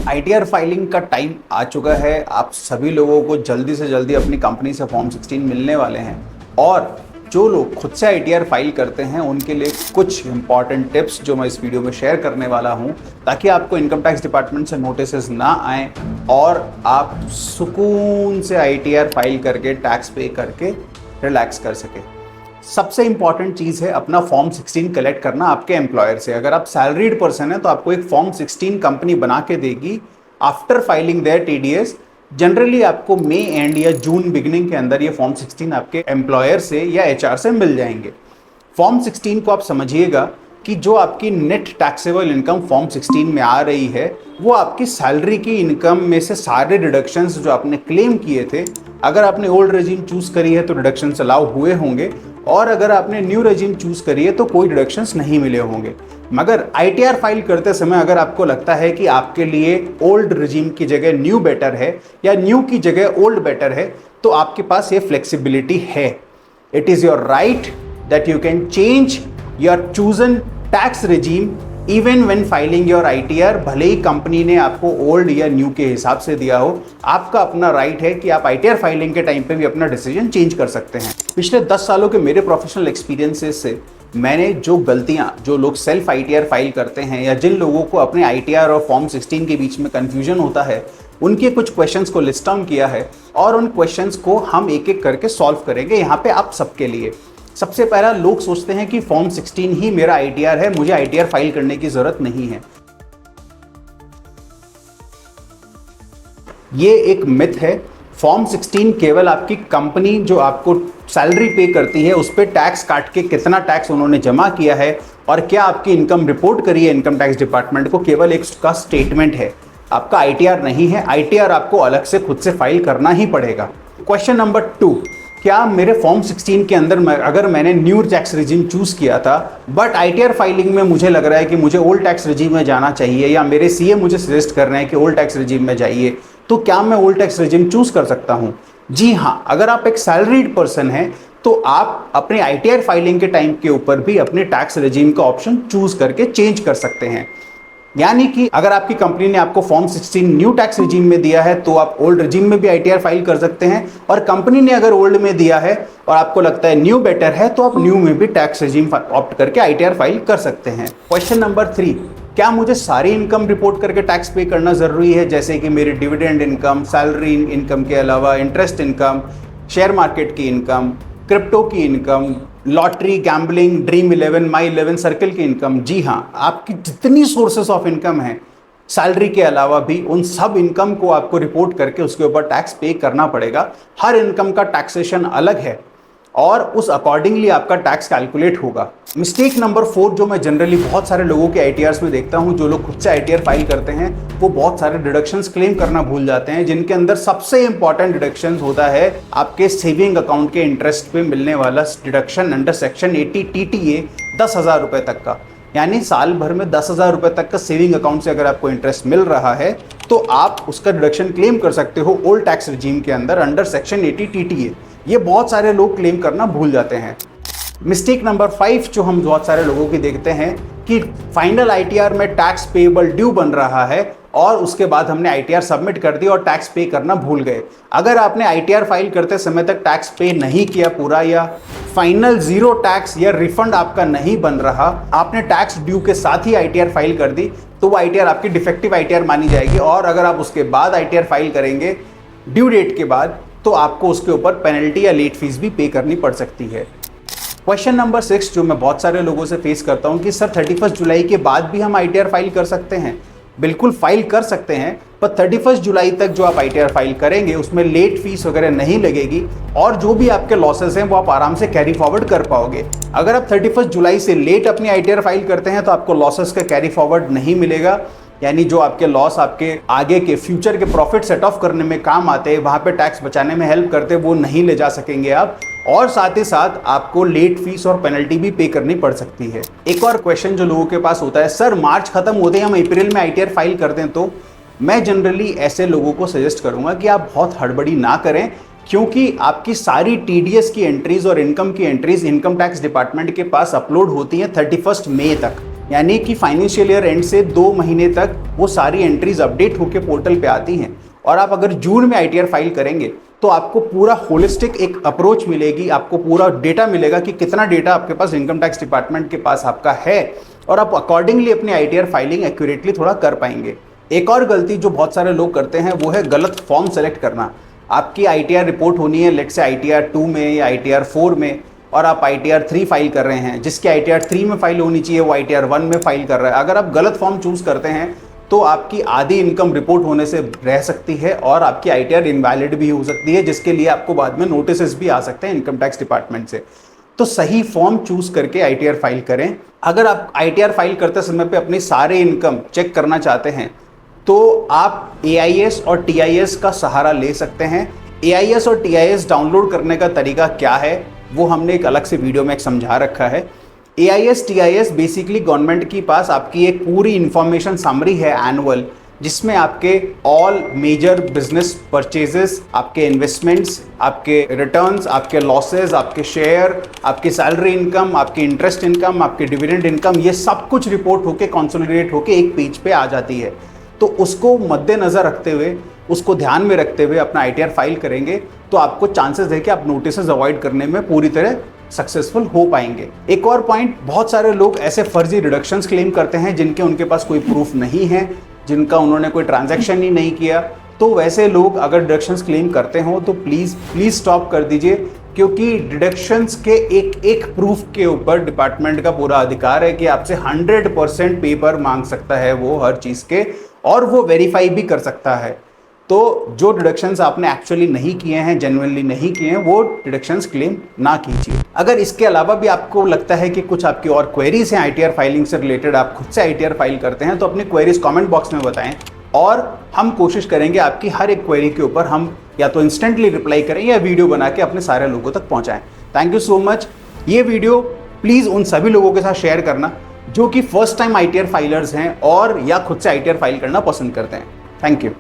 ITR filing का time आ चुका है। आप सभी लोगों को जल्दी से जल्दी अपनी कंपनी से फॉर्म 16 मिलने वाले हैं और जो लोग खुद से आईटीआर फाइल करते हैं उनके लिए कुछ इंपॉर्टेंट टिप्स जो मैं इस वीडियो में शेयर करने वाला हूं, ताकि आपको इनकम टैक्स डिपार्टमेंट से नोटिसेस ना आए और आप सुकून से आईटीआर फाइल करके टैक्स पे करके रिलैक्स कर सके। सबसे इंपॉर्टेंट चीज़ है अपना फॉर्म 16 कलेक्ट करना आपके एम्प्लॉयर से। अगर आप सैलरीड पर्सन है तो आपको एक फॉर्म 16 कंपनी बना के देगी after filing their TDS. Generally आपको मई एंड या जून बिगिनिंग के अंदर ये फॉर्म 16 आपके एम्प्लॉयर से या एचआर से मिल जाएंगे। फॉर्म 16 को आप समझिएगा कि जो आपकी नेट टैक्सेबल इनकम फॉर्म 16 में आ रही है वो आपकी सैलरी की इनकम में से सारे डिडक्शंस जो आपने क्लेम किए थे, अगर आपने ओल्ड रेजिम चूज करी है तो डिडक्शंस अलाउ हुए होंगे और अगर आपने न्यू रेजिम चूज करी है तो कोई डिडक्शंस नहीं मिले होंगे। मगर आईटीआर फाइल करते समय अगर आपको लगता है कि आपके लिए ओल्ड रेजिम की जगह न्यू बेटर है या न्यू की जगह ओल्ड बेटर है, तो आपके पास ये फ्लेक्सिबिलिटी है। It is your right that you can change your chosen tax regime even when filing your ITR. भले ही कंपनी ने आपको ओल्ड या न्यू के हिसाब से दिया हो, आपका अपना राइट है कि आप आईटीआर फाइलिंग के टाइम पे भी अपना डिसीजन चेंज कर सकते हैं। पिछले 10 सालों के मेरे प्रोफेशनल एक्सपीरियंसेस से मैंने जो गलतियां जो लोग सेल्फ आईटीआर फाइल करते हैं या जिन लोगों को अपने आईटीआर और फॉर्म 16 के बीच में कंफ्यूजन होता है, उनके कुछ क्वेश्चंस को लिस्ट डाउन किया है और उन क्वेश्चंस को हम एक एक करके सॉल्व करेंगे यहाँ पे आप सबके लिए। सबसे पहला, लोग सोचते हैं कि फॉर्म 16 ही मेरा आईटीआर है, मुझे आईटीआर फाइल करने की जरूरत नहीं है। ये एक मिथ है। फॉर्म 16 केवल आपकी कंपनी जो आपको सैलरी पे करती है उस पर टैक्स काट के कितना टैक्स उन्होंने जमा किया है और क्या आपकी इनकम रिपोर्ट करी है इनकम टैक्स डिपार्टमेंट को, केवल एक उसका स्टेटमेंट है। आपका आईटीआर नहीं है। आईटीआर आपको अलग से खुद से फाइल करना ही पड़ेगा। क्वेश्चन नंबर 2, क्या मेरे फॉर्म 16 के अंदर अगर मैंने न्यू टैक्स रिजीम चूज किया था बट आईटीआर फाइलिंग में मुझे लग रहा है कि मुझे ओल्ड टैक्स रिजीम में जाना चाहिए या मेरे सीए मुझे सजेस्ट कर रहे हैं कि ओल्ड टैक्स रिजीम में जाइए, तो क्या मैं ओल्ड टैक्स रिजीम चूज कर सकता हूं? जी हाँ, अगर आप एक सैलरीड पर्सन हैं तो आप अपने आईटीआर फाइलिंग के टाइम के ऊपर भी अपने टैक्स रिजीम का ऑप्शन चूज करके चेंज कर सकते हैं। यानी कि अगर आपकी कंपनी ने आपको फॉर्म 16 न्यू टैक्स रिजीम में दिया है तो आप ओल्ड रिजीम में भी आईटीआर फाइल कर सकते हैं, और कंपनी ने अगर ओल्ड में दिया है और आपको लगता है न्यू बेटर है तो आप न्यू में भी टैक्स रिजीम ऑप्ट करके आईटीआर फाइल कर सकते हैं। क्वेश्चन नंबर 3, क्या मुझे सारी इनकम रिपोर्ट करके टैक्स पे करना जरूरी है, जैसे कि मेरी डिविडेंड इनकम, सैलरी इनकम के अलावा इंटरेस्ट इनकम, शेयर मार्केट की इनकम, क्रिप्टो की इनकम, लॉटरी, गैम्बलिंग, ड्रीम 11, माई 11 सर्कल की इनकम? जी हाँ, आपकी जितनी सोर्सेस ऑफ इनकम है सैलरी के अलावा भी उन सब इनकम को आपको रिपोर्ट करके उसके ऊपर टैक्स पे करना पड़ेगा। हर इनकम का टैक्सेशन अलग है और उस अकॉर्डिंगली आपका टैक्स कैलकुलेट होगा। मिस्टेक नंबर 4 जो मैं जनरली बहुत सारे लोगों के आईटीआर्स में देखता हूं, जो लोग खुद से आईटीआर फाइल करते हैं वो बहुत सारे डिडक्शंस क्लेम करना भूल जाते हैं, जिनके अंदर सबसे इंपॉर्टेंट डिडक्शंस होता है आपके सेविंग अकाउंट के इंटरेस्ट पे मिलने वाला डिडक्शन अंडर सेक्शन 80 टीटीए 10,000 रुपए तक का। यानी साल भर में 10,000 रुपए तक का सेविंग अकाउंट से अगर आपको इंटरेस्ट मिल रहा है तो आप उसका डिडक्शन क्लेम कर सकते हो ओल्ड टैक्स रिजीम के अंदर अंडर सेक्शन 80 टीटीए। ये बहुत सारे लोग क्लेम करना भूल जाते हैं। मिस्टेक नंबर 5 जो हम बहुत सारे लोगों की देखते हैं कि फाइनल आईटीआर में टैक्स पेएबल ड्यू बन रहा है और उसके बाद हमने आईटीआर सबमिट कर दी और टैक्स पे करना भूल गए। अगर आपने आईटीआर फाइल करते समय तक टैक्स पे नहीं किया पूरा, या फाइनल 0 टैक्स या रिफंड आपका नहीं बन रहा, आपने टैक्स ड्यू के साथ ही आईटीआर फाइल कर दी, तो वो आईटीआर आपकी डिफेक्टिव आईटीआर मानी जाएगी। और अगर आप उसके बाद आईटीआर फाइल करेंगे ड्यू डेट के बाद, तो आपको उसके ऊपर पेनल्टी या लेट फीस भी पे करनी पड़ सकती है। क्वेश्चन नंबर 6 जो मैं बहुत सारे लोगों से फेस करता हूं कि सर 31 जुलाई के बाद भी हम आईटीआर फाइल कर सकते हैं? बिल्कुल फाइल कर सकते हैं, पर 31 जुलाई तक जो आप आईटीआर फाइल करेंगे उसमें लेट फीस वगैरह नहीं लगेगी और जो भी आपके लॉसेस हैं वो आप आराम से कैरी फॉरवर्ड कर पाओगे। अगर आप 31 जुलाई से लेट अपनी आईटीआर फाइल करते हैं तो आपको लॉसेस का कैरी फॉरवर्ड नहीं मिलेगा, यानी जो आपके लॉस आपके आगे के फ्यूचर के प्रॉफिट सेट ऑफ करने में काम आते हैं, वहां पे टैक्स बचाने में हेल्प करते हैं, वो नहीं ले जा सकेंगे आप, और साथ ही साथ आपको लेट फीस और पेनल्टी भी पे करनी पड़ सकती है। एक और क्वेश्चन जो लोगों के पास होता है, सर मार्च खत्म होते ही हम अप्रैल में आईटीआर फाइल कर दें तो? मैं जनरली ऐसे लोगों को सजेस्ट करूंगा कि आप बहुत हड़बड़ी ना करें, क्योंकि आपकी सारी टीडीएस की एंट्रीज और इनकम की एंट्रीज इनकम टैक्स डिपार्टमेंट के पास अपलोड होती हैं 31 मई तक। यानी कि फाइनेंशियल ईयर एंड से 2 महीने तक वो सारी एंट्रीज अपडेट होकर पोर्टल पे आती हैं। और आप अगर जून में आईटीआर फाइल करेंगे तो आपको पूरा होलिस्टिक एक अप्रोच मिलेगी, आपको पूरा डेटा मिलेगा कि कितना डेटा आपके पास इनकम टैक्स डिपार्टमेंट के पास आपका है, और आप अकॉर्डिंगली अपनी आईटीआर फाइलिंग एक्यूरेटली थोड़ा कर पाएंगे। एक और गलती जो बहुत सारे लोग करते हैं वो है गलत फॉर्म सेलेक्ट करना। आपकी आईटीआर रिपोर्ट होनी है लेट्स से आईटीआर 2 में या आईटीआर 4 में, और आप आईटीआर 3 फाइल कर रहे हैं। जिसकी आईटीआर 3 में फाइल होनी चाहिए वो आईटीआर 1 में फाइल कर रहा है। अगर आप गलत फॉर्म चूज करते हैं तो आपकी आधी इनकम रिपोर्ट होने से रह सकती है और आपकी आईटीआर इनवैलिड भी हो सकती है, जिसके लिए आपको बाद में नोटिस भी आ सकते हैं इनकम टैक्स डिपार्टमेंट से। तो सही फॉर्म चूज करके आईटीआर फाइल करें। अगर आप आईटीआर फाइल करते समय पे अपनी सारे इनकम चेक करना चाहते हैं तो आप एआईएस और टीआईएस का सहारा ले सकते हैं। एआईएस और टीआईएस डाउनलोड करने का तरीका क्या है वो हमने एक अलग से वीडियो में एक समझा रखा है। एआईएस टीआईएस बेसिकली गवर्नमेंट के पास आपकी एक पूरी इंफॉर्मेशन समरी है एनुअल, जिसमें आपके ऑल मेजर बिजनेस परचेजेस, आपके इन्वेस्टमेंट्स, आपके रिटर्न्स, आपके लॉसेस, आपके शेयर, आपकी सैलरी इनकम, आपकी इंटरेस्ट इनकम, आपके डिविडेंड इनकम, ये सब कुछ रिपोर्ट होके कंसोलिडेट होके एक पेज पे आ जाती है। तो उसको मद्देनजर रखते हुए, उसको ध्यान में रखते हुए अपना आईटीआर फाइल करेंगे तो आपको चांसेस है कि आप नोटिस अवॉइड करने में पूरी तरह सक्सेसफुल हो पाएंगे। एक और पॉइंट, बहुत सारे लोग ऐसे फर्जी डिडक्शंस क्लेम करते हैं जिनके उनके पास कोई प्रूफ नहीं है, जिनका उन्होंने कोई ट्रांजैक्शन ही नहीं किया। तो वैसे लोग अगर डिडक्शंस क्लेम करते हो तो प्लीज स्टॉप कर दीजिए, क्योंकि डिडक्शंस के एक एक प्रूफ के ऊपर डिपार्टमेंट का पूरा अधिकार है कि आपसे 100% पेपर मांग सकता है वो हर चीज़ के, और वो वेरीफाई भी कर सकता है। तो जो डिडक्शंस आपने एक्चुअली नहीं किए हैं, जेन्युइनली नहीं किए हैं, वो डिडक्शंस क्लेम ना कीजिए। अगर इसके अलावा भी आपको लगता है कि कुछ आपकी और क्वेरीज हैं आईटीआर फाइलिंग से रिलेटेड, आप खुद से आईटीआर फाइल करते हैं, तो अपनी क्वेरीज कमेंट बॉक्स में बताएं और हम कोशिश करेंगे आपकी हर एक क्वेरी के ऊपर हम या तो इंस्टेंटली रिप्लाई करें या वीडियो बना के अपने सारे लोगों तक पहुंचाएं। Thank you so much. ये वीडियो प्लीज़ उन सभी लोगों के साथ शेयर करना जो कि फर्स्ट टाइम आईटीआर फाइलर्स हैं और या खुद से आईटीआर फाइल करना पसंद करते हैं। Thank you.